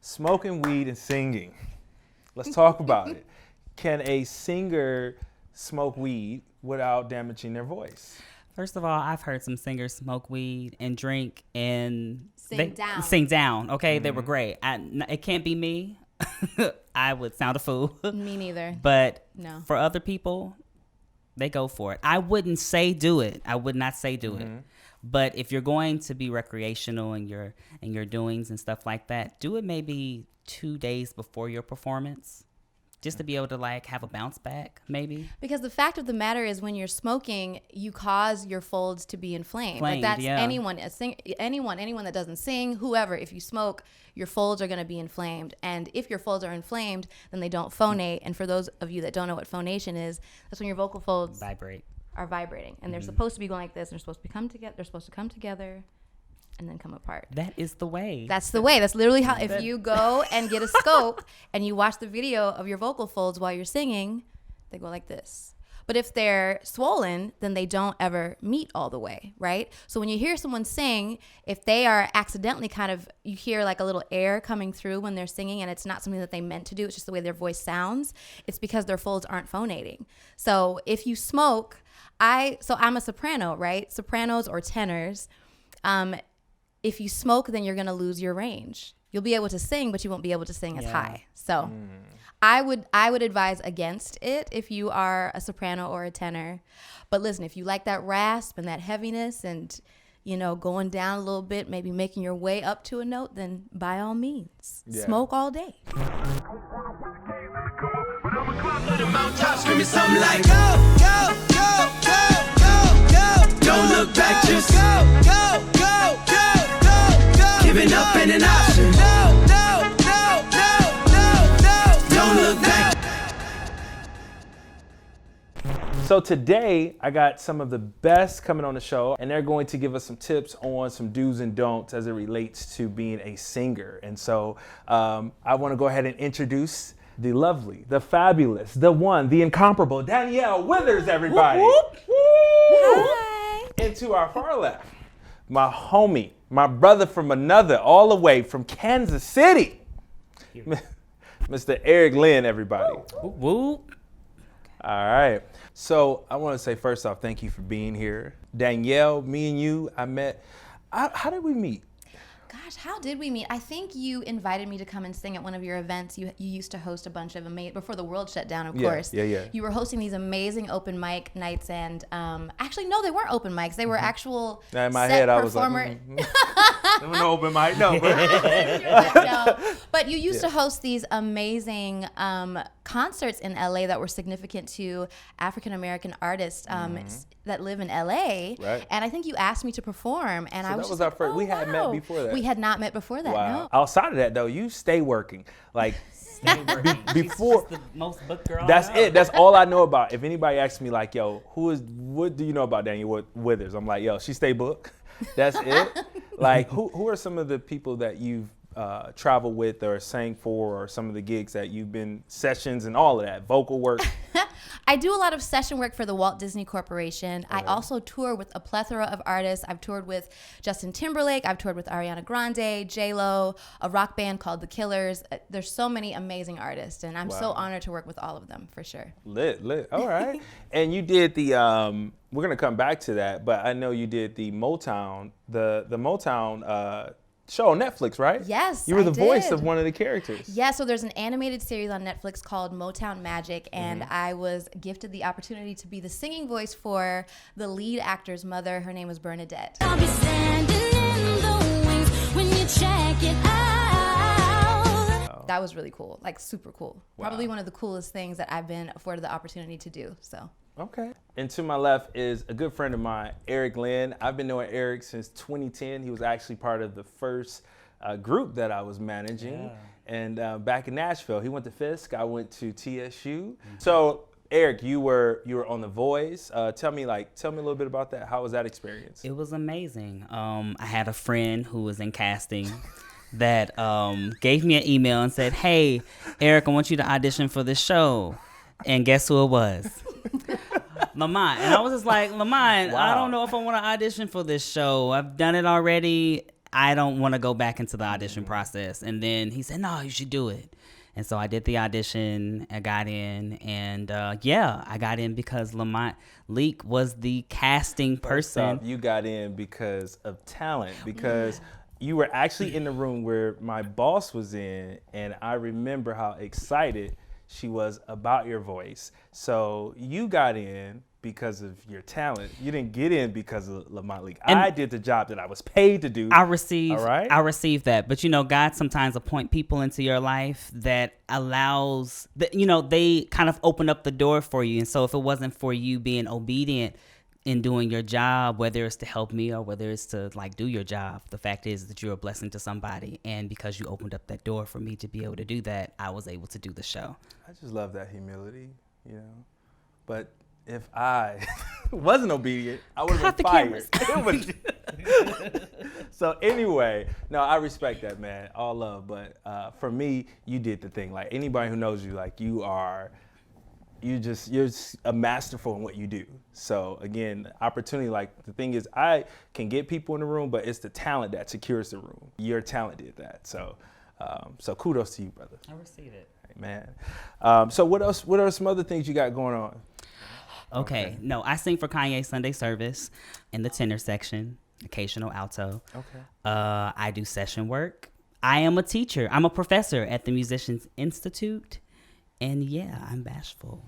Smoking weed and singing. Let's talk about it. Can a singer smoke weed without damaging their voice? First of all, I've heard some singers smoke weed and drink and Sing down. Okay, they were great. It can't be me. I would sound a fool. Me neither. But No. for other people, they go for it. I wouldn't say do it. I would not say do it. But if you're going to be recreational in your doings and stuff like that, do it maybe 2 days before your performance, just to be able to like have a bounce back, maybe. Because the fact of the matter is, when you're smoking, you cause your folds to be inflamed. Like that's anyone that doesn't sing, whoever. If you smoke, your folds are going to be inflamed, and if your folds are inflamed, then they don't phonate. And for those of you that don't know what phonation is, that's when your vocal folds are vibrating, and they're supposed to be going like this, and they're supposed to come together. They're supposed to come together and then come apart. That is the way. That's the way. That's literally how, if you go and get a scope and you watch the video of your vocal folds while you're singing, they go like this. But if they're swollen, then they don't ever meet all the way, right? So when you hear someone sing, if they are accidentally you hear like a little air coming through when they're singing, and it's not something that they meant to do, it's just the way their voice sounds, it's because their folds aren't phonating. So if you smoke, I'm a soprano, right? Sopranos or tenors, if you smoke, then you're going to lose your range. You'll be able to sing, but you won't be able to sing as high. So I would advise against it if you are a soprano or a tenor. But listen, if you like that rasp and that heaviness and, going down a little bit, maybe making your way up to a note, then by all means, smoke all day. Screaming something like go, go, go, go, go, go. Don't look back, just go, go, go, go, go, go. Giving up ain't an option. No, no, no, no, no, no. Don't look back. So today I got some of the best coming on the show, and they're going to give us some tips on some do's and don'ts as it relates to being a singer. And so I want to go ahead and introduce the lovely, the fabulous, the one, the incomparable Danielle Withers, everybody. Whoop, whoop. Hi. And to our far left, my homie, my brother from another, all the way from Kansas City, Mr. Eric Lyn, everybody. Whoop, whoop. All right. So I want to say first off, thank you for being here. Danielle, me and you, I met. How did we meet? Gosh, how did we meet? I think you invited me to come and sing at one of your events. You used to host a bunch of before the world shut down, of course. Yeah. You were hosting these amazing open mic nights, and actually, no, they weren't open mics. They were actual now in my set head, I performer. was like, no open mic, no. No. But you used to host these amazing concerts in LA that were significant to African American artists that live in LA. Right. And I think you asked me to perform, and So I was that was just our first. We had met before that. We had not met before that. Wow. No. Outside of that, though, you stay working. Like before. She's the most booked girl. That's I know. it. That's all I know about. If anybody asks me, like, yo, what do you know about Danielle Withers? I'm like, yo, she stay booked. That's it. Like, who are some of the people that you've traveled with or sang for, or some of the gigs that you've been, sessions and all of that, vocal work? I do a lot of session work for the Walt Disney Corporation. I also tour with a plethora of artists. I've toured with Justin Timberlake. I've toured with Ariana Grande, J-Lo, a rock band called The Killers. There's so many amazing artists, and I'm so honored to work with all of them, for sure. Lit. All right. And you did the, we're going to come back to that, but I know you did the Motown, the Motown show on Netflix, right? Yes, You were the voice did. of one of the characters. Yeah, so there's an animated series on Netflix called Motown Magic, and I was gifted the opportunity to be the singing voice for the lead actor's mother. Her name was Bernadette. I'll be standing in the wings when you check it out. That was really cool, like super cool. Wow. Probably one of the coolest things that I've been afforded the opportunity to do, so. Okay. And to my left is a good friend of mine, Eric Lyn. I've been knowing Eric since 2010. He was actually part of the first group that I was managing. Yeah. And back in Nashville, he went to Fisk. I went to TSU. So Eric, you were on The Voice. Tell me a little bit about that. How was that experience? It was amazing. I had a friend who was in casting that gave me an email and said, "Hey, Eric, I want you to audition for this show." And guess who it was? Lamont. And I was just like, Lamont, Wow. I don't know if I want to audition for this show. I've done it already. I don't want to go back into the audition process. And then he said, no, you should do it. And so I did the audition. I got in, and I got in because Lamont Leak was the casting person. You got in because of talent, because you were actually in the room where my boss was in, and I remember how excited she was about your voice. So you got in because of your talent. You didn't get in because of Lamont Leak. I did the job that I was paid to do. I received that. But God sometimes appoint people into your life that allows that, they kind of open up the door for you. And so if it wasn't for you being obedient in doing your job, whether it's to help me or whether it's to do your job, the fact is that you're a blessing to somebody. And because you opened up that door for me to be able to do that, I was able to do the show. I just love that humility, But if I wasn't obedient, I would have been fired. So anyway, no, I respect that, man. All love. But for me, you did the thing. Like anybody who knows you, you're a masterful in what you do. So again, opportunity, the thing is, I can get people in the room, but it's the talent that secures the room. Your talent did that. So kudos to you, brother. I receive it. Hey, man. So what else? What are some other things you got going on? Okay. No, I sing for Kanye Sunday Service in the tenor section, occasional alto. Okay. I do session work. I am a teacher. I'm a professor at the Musicians Institute. And I'm bashful.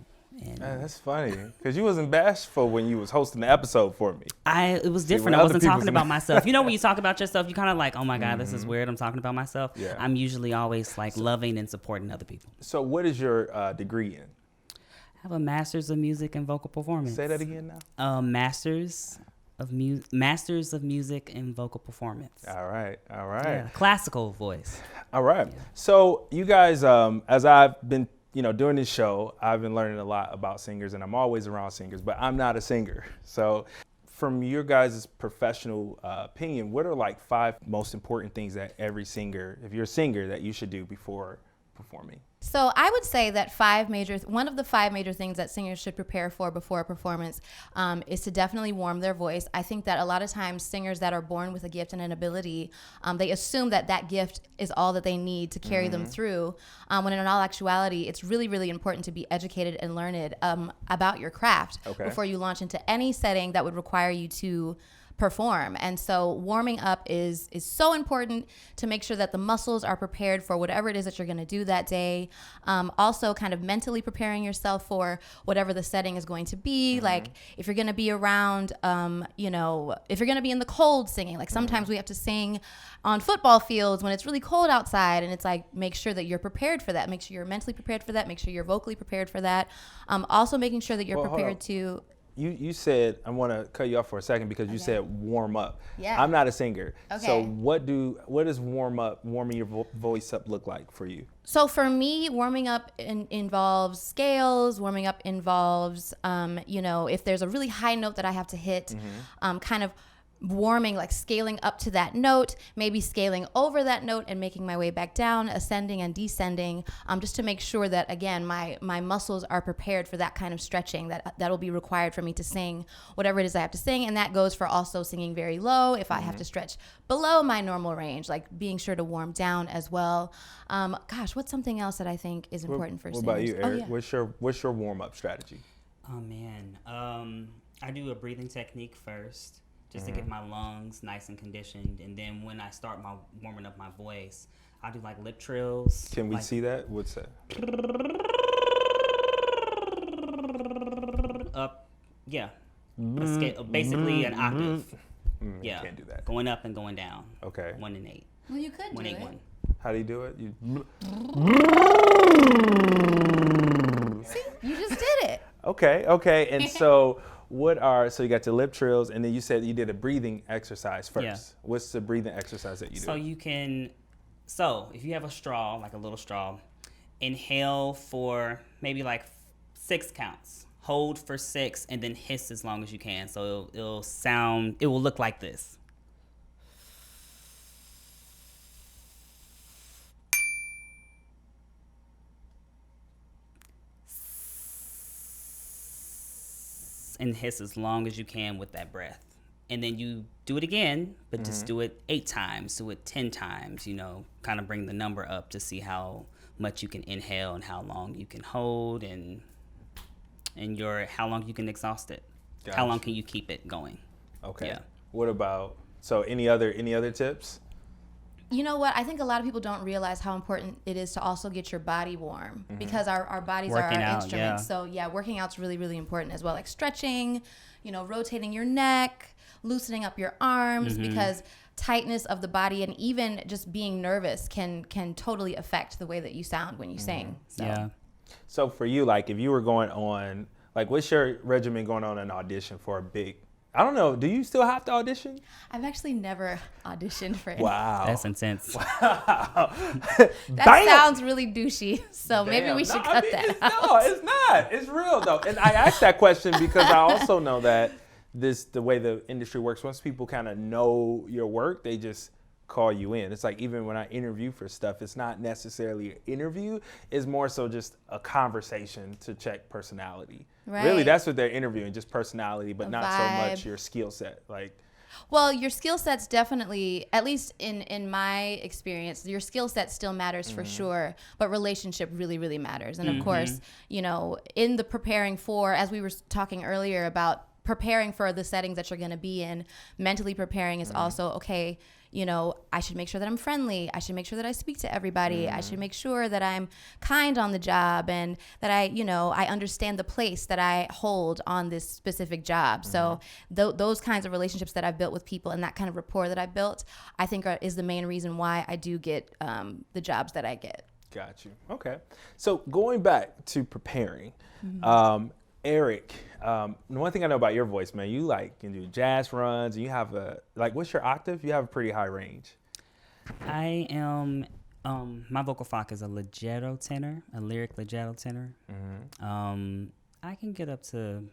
And that's funny, because you wasn't bashful when you was hosting the episode for me. It was different. I wasn't talking about myself. When you talk about yourself, you kind of oh my God, this is weird. I'm talking about myself. Yeah. I'm usually always loving and supporting other people. So what is your degree in? I have a Master's of Music and Vocal Performance. Say that again now. Masters of Music and Vocal Performance. All right. Yeah, classical voice. All right. Yeah. So you guys, as I've been, doing this show, I've been learning a lot about singers, and I'm always around singers, but I'm not a singer. So from your guys' professional opinion, what are 5 most important things that every singer, if you're a singer, that you should do before performing? So I would say that one of the 5 major things that singers should prepare for before a performance is to definitely warm their voice. I think that a lot of times singers that are born with a gift and an ability, they assume that gift is all that they need to carry them through, when in all actuality, it's really, really important to be educated and learned about your craft before you launch into any setting that would require you to perform. And so warming up is so important to make sure that the muscles are prepared for whatever it is that you're going to do that day. Also kind of mentally preparing yourself for whatever the setting is going to be. Like if you're going to be around, if you're going to be in the cold singing, sometimes we have to sing on football fields when it's really cold outside, and it's make sure that you're prepared for that. Make sure you're mentally prepared for that. Make sure you're vocally prepared for that. Also making sure that you're prepared to... You said, I want to cut you off for a second because you said warm up. Yeah. I'm not a singer. Okay. So what does warming your voice up look like for you? So for me, warming up involves scales. Warming up involves, if there's a really high note that I have to hit, kind of warming, scaling up to that note, maybe scaling over that note and making my way back down, ascending and descending, just to make sure that, again, my muscles are prepared for that kind of stretching that will be required for me to sing whatever it is I have to sing. And that goes for also singing very low if I have to stretch below my normal range, being sure to warm down as well. What's something else that I think is important for singers? What about you, Eric? Oh, yeah. What's your warm-up strategy? Oh, man. I do a breathing technique first, just to get my lungs nice and conditioned. And then when I start warming up my voice, I do lip trills. Can we see that? What's that? Up, yeah. Basically an octave. Yeah. Can't do that. Going up and going down. Okay. 1 and 8. Well, you could 1, do 8, it. 1. How do you do it? See, you just did it. Okay. And so so you got your lip trills, and then you said you did a breathing exercise first. Yeah. What's the breathing exercise that you do? So if you have a straw, a little straw, inhale for maybe 6 counts. Hold for 6 and then hiss as long as you can. So it will look like this. And hiss as long as you can with that breath. and then you do it again, but just do it 8 times, do it 10 times, you know, kind of bring the number up to see how much you can inhale and how long you can hold and how long you can exhaust it. Gotcha. How long can you keep it going? Okay. Yeah. What about, so any other tips? You know what? I think a lot of people don't realize how important it is to also get your body warm because our bodies Working are our out, instruments. yeah. So yeah, working out's really, really important as well. Like stretching, you know, rotating your neck, loosening up your arms because tightness of the body and even just being nervous can totally affect the way that you sound when you sing. So. Yeah. So for you, like if you were going on, like what's your regimen going on an audition for a big, I don't know, do you still have to audition? I've actually never auditioned for it. Wow. That's intense. That Damn. sounds really douchey. So maybe Damn. we should No, cut that out. No, it's not. It's real though. And I asked that question because I also know that the way the industry works, once people kind of know your work, they just call you in. It's like even when I interview for stuff, it's not necessarily an interview. It's more so just a conversation to check personality. Right. Really, that's what they're interviewing, just personality, but A not so much vibe. your skill set. Like, Well, your skill set's definitely, at least in my experience, your skill set still matters for sure, but relationship really, really matters. And of course, you know, in the preparing for, as we were talking earlier about preparing for the settings that you're going to be in, mentally preparing is also, okay, you know, I should make sure that I'm friendly. I should make sure that I speak to everybody. I should make sure that I'm kind on the job and that I understand the place that I hold on this specific job. So those kinds of relationships that I've built with people and that kind of rapport that I built, I think is the main reason why I do get the jobs that I get. got you. Okay. So going back to preparing, Eric, one thing I know about your voice, man, you like can do jazz runs. And you have what's your octave? You have a pretty high range. I am, my vocal froc is a legato tenor, a lyric legato tenor. I can get up to,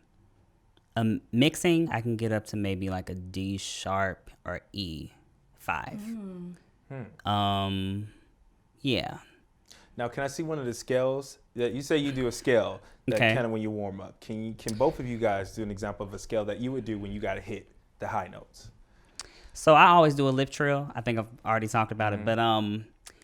mixing, I can get up to maybe like a D sharp or E5. Yeah. Now, can I see one of the scales? That you say you do a scale that Okay. kind of when you warm up. Can both of you guys do an example of a scale that you would do when you got to hit the high notes? So I always do a lip trill. I think I've already talked about it, but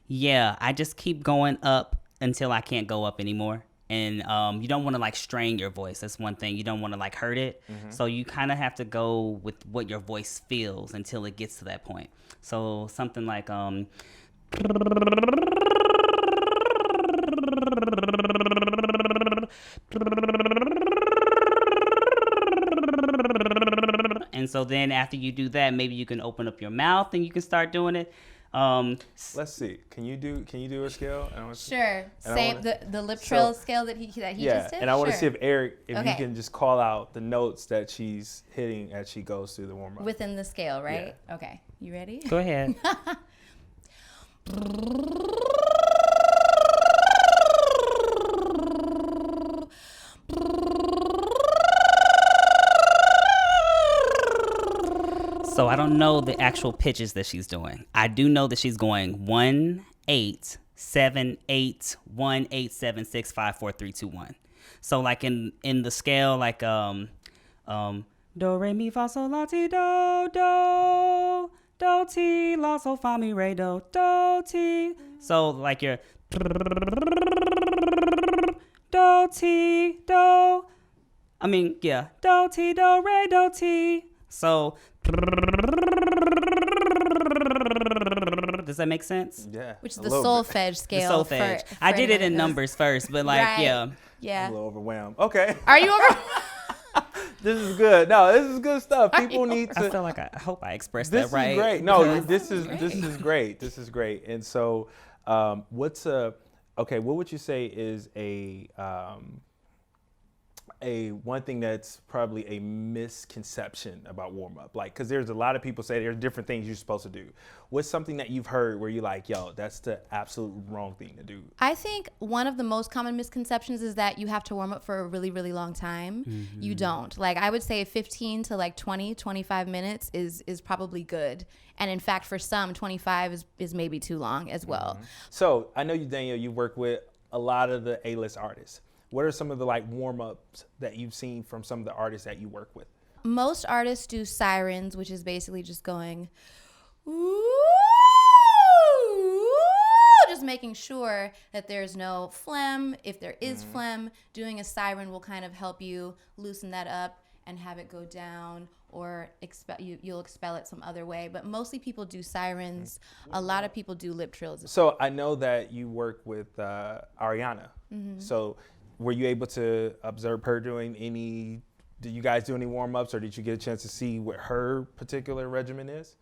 yeah, I just keep going up until I can't go up anymore. And you don't want to like strain your voice. That's one thing. You don't want to like hurt it. So you kind of have to go with what your voice feels until it gets to that point. So something like and so then after you do that, maybe you can open up your mouth and you can start doing it. Let's see. Can you do a scale? I wanna see. Sure. And I Same wanna- the lip trill scale that he Yeah, just did. and I want to Sure. see if Eric, if Okay. you can just call out the notes that she's hitting as she goes through the warm up. Within the scale, right? Okay. You ready? Go ahead. So I don't know the actual pitches that she's doing. I do know that she's going 1 8 7 8 1 8 7 6 5 4 3 2 1. So like in the scale, like do re mi fa sol la ti do ti la sol fa mi re do ti. So like you're do ti do. I mean yeah, do ti do re do ti. So does that make sense? Yeah. Which is a the little bit. solfege The scale. solfege. For I did it in anyone who's- numbers first, but like Right. yeah. I'm Yeah. a little overwhelmed. Okay. Are you over? This is good. No, this is good stuff. People need I to. feel like I hope I expressed This that right. is great. No, because- this is great. This is great. And so, what would you say is a one thing that's probably a misconception about warm up? Like, because there's a lot of people say there's different things you're supposed to do. What's something that you've heard where you're like, yo, that's the absolute wrong thing to do? I think one of the most common misconceptions is that you have to warm up for a really, really long time. You don't. Like, I would say 15 to like 20, 25 minutes is probably good. And in fact, for some, 25 is maybe too long as well. So I know you, Danielle, you work with a lot of the A-list artists. What are some of the like warm ups that you've seen from some of the artists that you work with? Most artists do sirens, which is basically just going, ooh, just making sure that there's no phlegm. If there is phlegm, doing a siren will kind of help you loosen that up and have it go down, or you'll expel it some other way. But mostly people do sirens. A lot of people do lip trills. So I know that you work with Ariana. So were you able to observe her doing any, did you guys do any warm-ups, or did you get a chance to see what her particular regimen is?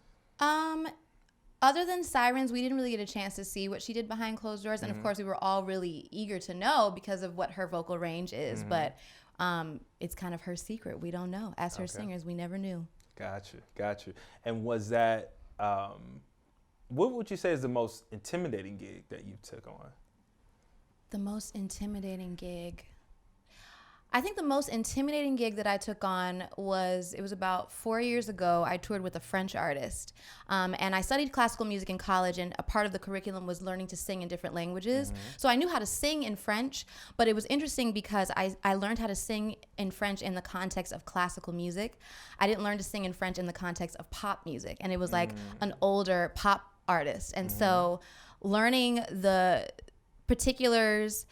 Other than sirens, we didn't really get a chance to see what she did behind closed doors. And of course, we were all really eager to know because of what her vocal range is. But it's kind of her secret. We don't know. As her singers, we never knew. Got you. And was that, what would you say is the most intimidating gig that you took on? The most intimidating gig. I think the most intimidating gig that I took on was about 4 years ago. I toured with a French artist. And I studied classical music in college, and a part of the curriculum was learning to sing in different languages. So I knew how to sing in French, but it was interesting because I learned how to sing in French in the context of classical music. I didn't learn to sing in French in the context of pop music. And it was like an older pop artist. And so learning the particulars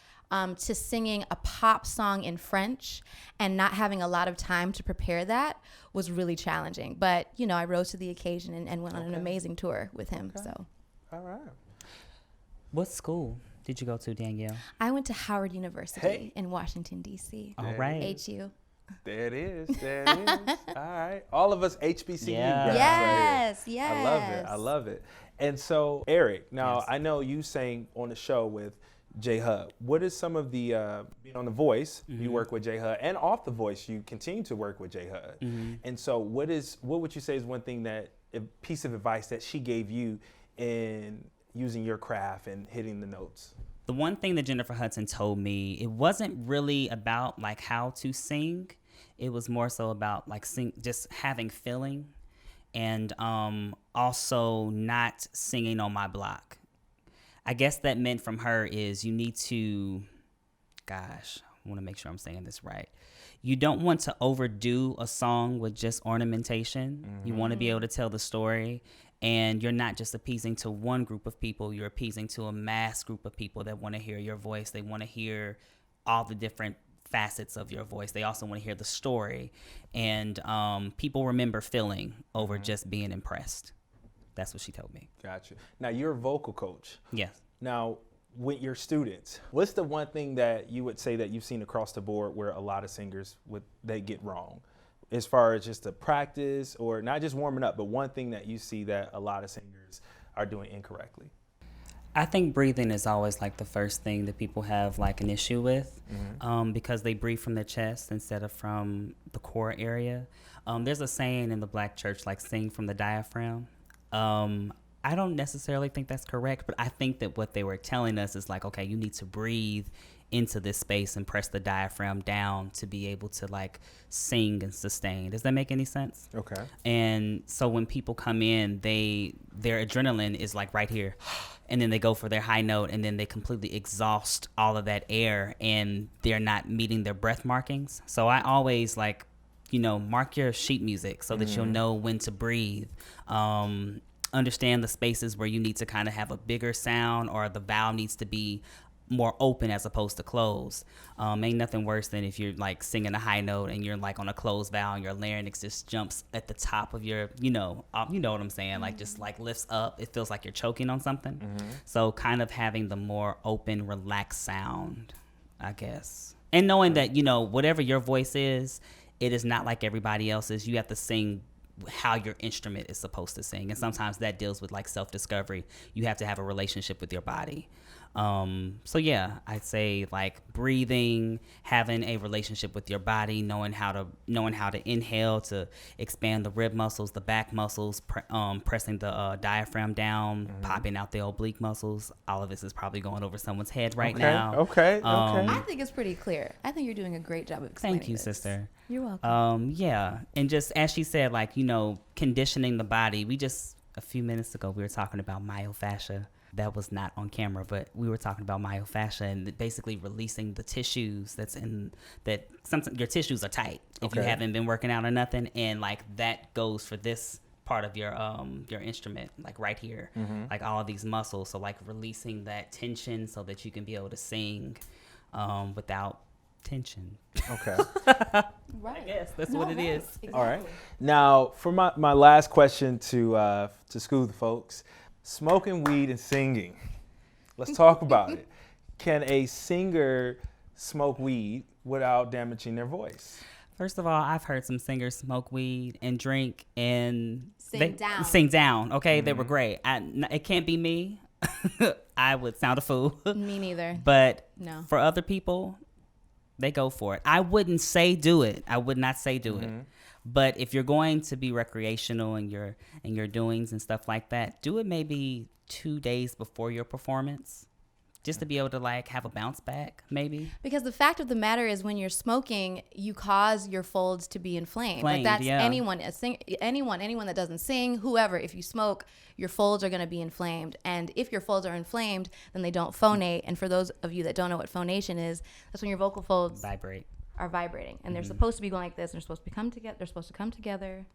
to singing a pop song in French and not having a lot of time to prepare that was really challenging. But, you know, I rose to the occasion and went on an amazing tour with him. So, all right. What school did you go to, Danielle? I went to Howard University in Washington, D.C. All right. HU. There it is. All right. All of us HBCU. Yeah. guys Yes, right here. yes. I love it. And so, Eric, now I know you sang on the show with J Hud. What is some of the being on The Voice? You work with J Hud, and off The Voice, you continue to work with J Hud. And so, what would you say is one thing a piece of advice that she gave you in using your craft and hitting the notes? The one thing that Jennifer Hudson told me, it wasn't really about like how to sing. It was more so about like just having feeling, and also not singing on my block. I guess that meant from her is you need to, gosh, I want to make sure I'm saying this right. You don't want to overdo a song with just ornamentation. You want to be able to tell the story, and you're not just appeasing to one group of people. You're appeasing to a mass group of people that want to hear your voice. They want to hear all the different facets of your voice. They also want to hear the story. And people remember feeling over just being impressed. That's what she told me. Gotcha. Now, you're a vocal coach. Yes. Now, with your students, what's the one thing that you would say that you've seen across the board where a lot of singers they get wrong, as far as just the practice, or not just warming up, but one thing that you see that a lot of singers are doing incorrectly? I think breathing is always like the first thing that people have like an issue with, because they breathe from their chest instead of from the core area. There's a saying in the Black church, like sing from the diaphragm. I don't necessarily think that's correct, but I think that what they were telling us is like, okay, you need to breathe into this space and press the diaphragm down to be able to like sing and sustain. Does that make any sense? Okay. And so when people come in, their adrenaline is like right here, and then they go for their high note, and then they completely exhaust all of that air, and they're not meeting their breath markings. So I always like, mark your sheet music so that you'll know when to breathe. Understand the spaces where you need to kind of have a bigger sound, or the valve needs to be more open as opposed to closed. Ain't nothing worse than if you're like singing a high note and you're like on a closed valve and your larynx just jumps at the top of your, you know what I'm saying? Like just like lifts up. It feels like you're choking on something. So kind of having the more open, relaxed sound, I guess. And knowing that, whatever your voice is, it is not like everybody else's. You have to sing how your instrument is supposed to sing. And sometimes that deals with like self-discovery. You have to have a relationship with your body. So yeah, I'd say like breathing, having a relationship with your body, knowing how to inhale to expand the rib muscles, the back muscles, pressing the diaphragm down, popping out the oblique muscles. All of this is probably going over someone's head right now. Okay. I think it's pretty clear. I think you're doing a great job of explaining Thank you, this. sister. You're welcome. Yeah. And just as she said, like, conditioning the body. A few minutes ago, we were talking about myofascia. that was not on camera, but we were talking about myofascia and basically releasing the tissues that sometimes your tissues are tight if you haven't been working out or nothing, and like that goes for this part of your instrument, like right here, like all of these muscles. So like releasing that tension so that you can be able to sing without tension. Okay. Right. Yes, that's what it is. Exactly. All right. Now, for my last question to school the folks, smoking weed and singing. Let's talk about it. Can a singer smoke weed without damaging their voice? First of all, I've heard some singers smoke weed and drink and Sing down. Okay, they were great. It can't be me. I would sound a fool. Me neither. But No. for other people, they go for it. I wouldn't say do it. I would not say do it. But if you're going to be recreational in your doings and stuff like that, do it maybe 2 days before your performance, just to be able to like have a bounce back, maybe. Because the fact of the matter is, when you're smoking, you cause your folds to be inflamed. Like that's yeah. anyone that doesn't sing, whoever. If you smoke, your folds are going to be inflamed, and if your folds are inflamed, then they don't phonate. And for those of you that don't know what phonation is, that's when your vocal folds are vibrating, and they're supposed to be going like this, and they're supposed to come together. They're supposed to come together,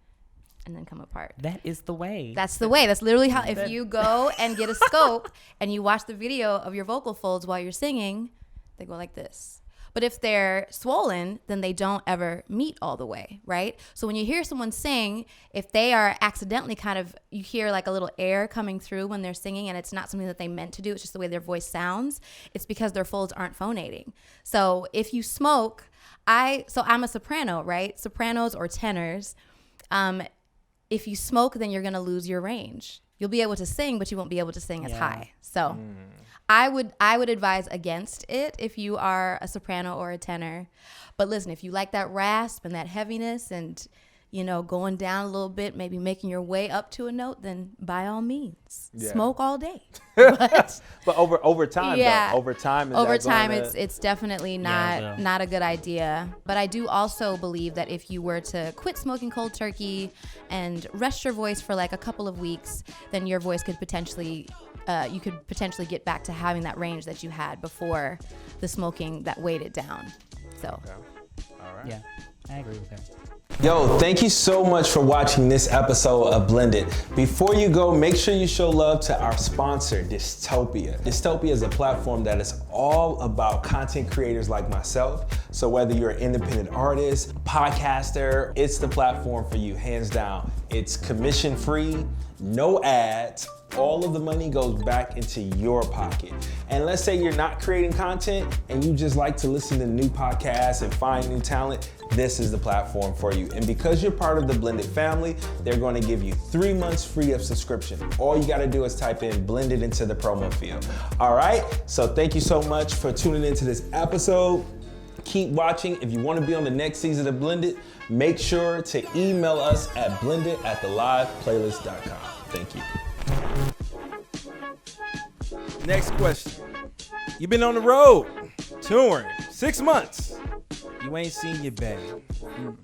and then come apart. That is the way. That's the way. That's literally how. If you go and get a scope and you watch the video of your vocal folds while you're singing, they go like this. But if they're swollen, then they don't ever meet all the way, right? So when you hear someone sing, if they are accidentally you hear like a little air coming through when they're singing, and it's not something that they meant to do, it's just the way their voice sounds, it's because their folds aren't phonating. So if you smoke, I'm a soprano, right? Sopranos or tenors, if you smoke, then you're going to lose your range. You'll be able to sing, but you won't be able to sing as high. So I would advise against it if you are a soprano or a tenor. But listen, if you like that rasp and that heaviness and, going down a little bit, maybe making your way up to a note, then by all means, smoke all day. But over time, Yeah. though, over time, it's definitely not a good idea. But I do also believe that if you were to quit smoking cold turkey and rest your voice for like a couple of weeks, then your voice could potentially get back to having that range that you had before the smoking that weighed it down. So All right. Yeah, I agree with that. Yo, thank you so much for watching this episode of Blended. Before you go, make sure you show love to our sponsor, Disctopia. Disctopia is a platform that is all about content creators like myself. So whether you're an independent artist, podcaster, it's the platform for you, hands down. It's commission-free, no ads. All of the money goes back into your pocket. And let's say you're not creating content and you just like to listen to new podcasts and find new talent, this is the platform for you. And because you're part of the Blended family, they're going to give you 3 months free of subscription. All you got to do is type in Blended into the promo field. All right, so thank you so much for tuning into this episode. Keep watching. If you want to be on the next season of Blended, make sure to email us at blended@theliveplaylist.com. Thank you. Next question. You've been on the road, touring, 6 months. You ain't seen your babe. You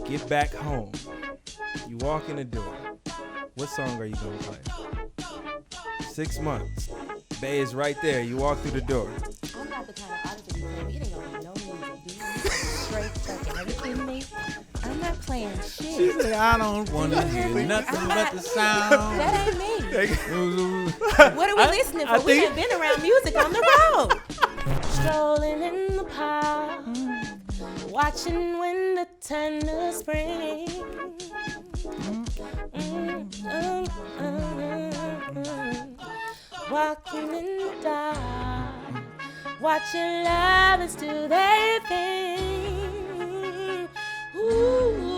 get back home. You walk in the door. What song are you gonna play? 6 months. Bae is right there. You walk through the door. I'm not the kind of artist that you play. You ain't gonna no music. Straight fucking. Are you kidding me? I'm not playing shit. She said, I don't want to hear nothing but the sound. That ain't me. What are we listening for? We ain't been around music on the road. Strolling in the park, watching when the turn to spring. Walking in the dark, watching lovers do their thing. Ooh.